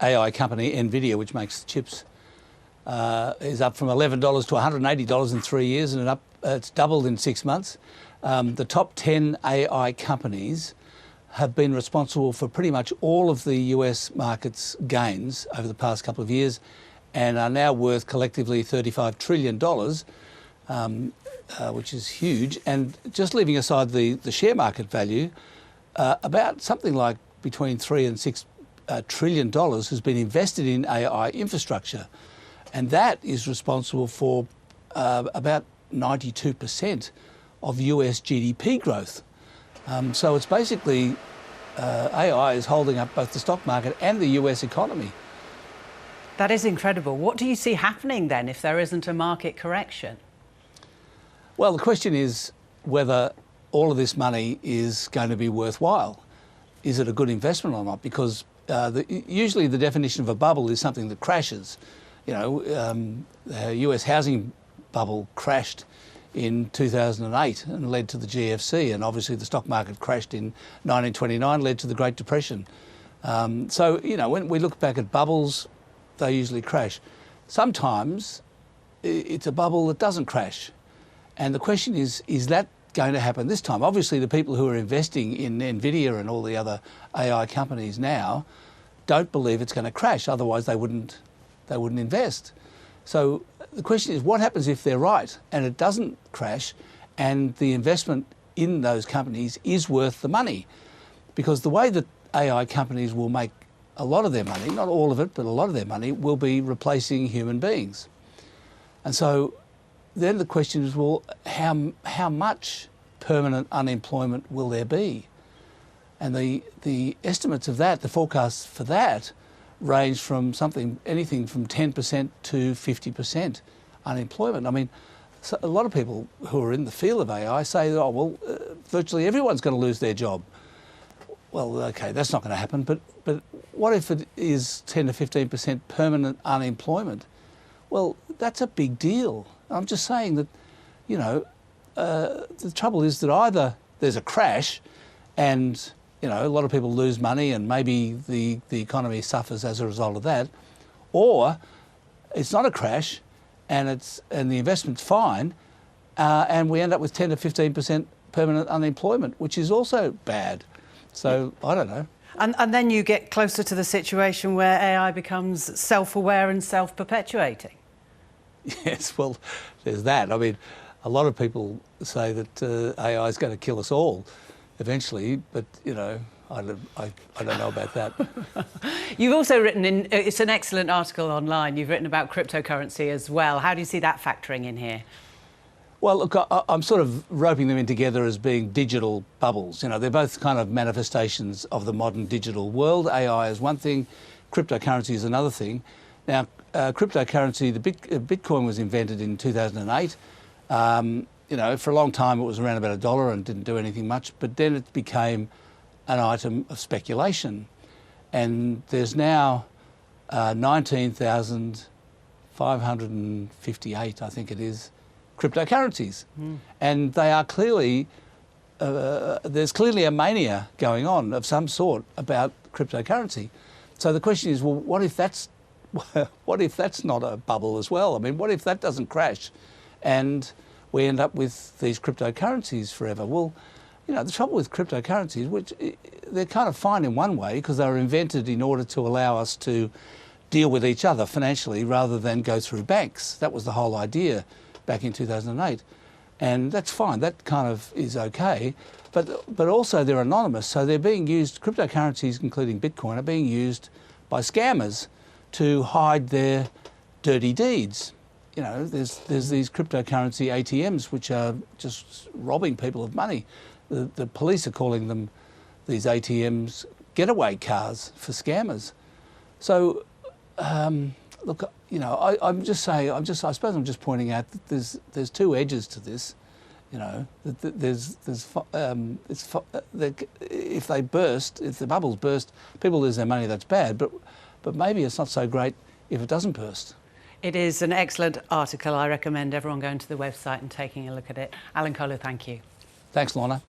AI company, NVIDIA, which makes chips, is up from $11 to $180 in 3 years, and it's doubled in 6 months. The top 10 AI companies have been responsible for pretty much all of the US market's gains over the past couple of years, and are now worth collectively $35 trillion, which is huge. And just leaving aside the share market value, about something like between $3 and $6 trillion has been invested in AI infrastructure, and that is responsible for about 92% of US GDP growth. So it's basically AI is holding up both the stock market and the US economy. That is incredible. What do you see happening then if there isn't a market correction? Well, the question is whether all of this money is going to be worthwhile. Is it a good investment or not? Because usually the definition of a bubble is something that crashes. You know, the US housing bubble crashed in 2008 and led to the GFC, and obviously the stock market crashed in 1929, led to the Great Depression. So, you know, when we look back at bubbles, they usually crash. Sometimes it's a bubble that doesn't crash. And the question is that going to happen this time? Obviously, the people who are investing in NVIDIA and all the other AI companies now don't believe it's going to crash. Otherwise, they wouldn't invest. So the question is, what happens if they're right and it doesn't crash and the investment in those companies is worth the money? Because the way that AI companies will make a lot of their money, not all of it, but a lot of their money, will be replacing human beings. And so then the question is, well, how much permanent unemployment will there be? And the estimates of that, the forecasts for that, range from anything from 10% to 50% unemployment. I mean, so a lot of people who are in the field of AI say, oh, well, virtually everyone's going to lose their job. Well, okay, that's not going to happen, but what if it is 10 to 15% permanent unemployment? Well, that's a big deal. I'm just saying that, you know, the trouble is that either there's a crash and, you know, a lot of people lose money and maybe the economy suffers as a result of that, or it's not a crash and the investment's fine, and we end up with 10 to 15% permanent unemployment, which is also bad. So I don't know. And then you get closer to the situation where AI becomes self-aware and self-perpetuating. Yes, well, there's that. I mean, a lot of people say that AI is going to kill us all eventually, but, you know, I don't know about that. You've also written it's an excellent article online, you've written about cryptocurrency as well. How do you see that factoring in here? Well, look, I'm sort of roping them in together as being digital bubbles. You know, they're both kind of manifestations of the modern digital world. AI is one thing, cryptocurrency is another thing. Now, cryptocurrency, Bitcoin was invented in 2008. You know, for a long time it was around about $1 and didn't do anything much, but then it became an item of speculation. And there's now 19,558, I think it is, cryptocurrencies. And they are clearly, there's clearly a mania going on of some sort about cryptocurrency. So the question is, well, what if that's not a bubble as well? I mean, what if that doesn't crash and we end up with these cryptocurrencies forever? Well, you know, the trouble with cryptocurrencies, which they're kind of fine in one way because they were invented in order to allow us to deal with each other financially rather than go through banks. That was the whole idea back in 2008. And that's fine, that kind of is okay. But also they're anonymous, so they're being used, cryptocurrencies, including Bitcoin, are being used by scammers to hide their dirty deeds. You know, there's these cryptocurrency ATMs which are just robbing people of money. The police are calling them, these ATMs, getaway cars for scammers. So, look, you know, I'm just saying, I suppose I'm just pointing out that there's two edges to this. You know, if they burst, if the bubbles burst, people lose their money. That's bad. But maybe it's not so great if it doesn't burst. It is an excellent article. I recommend everyone going to the website and taking a look at it. Alan Kohler, thank you. Thanks, Lorna.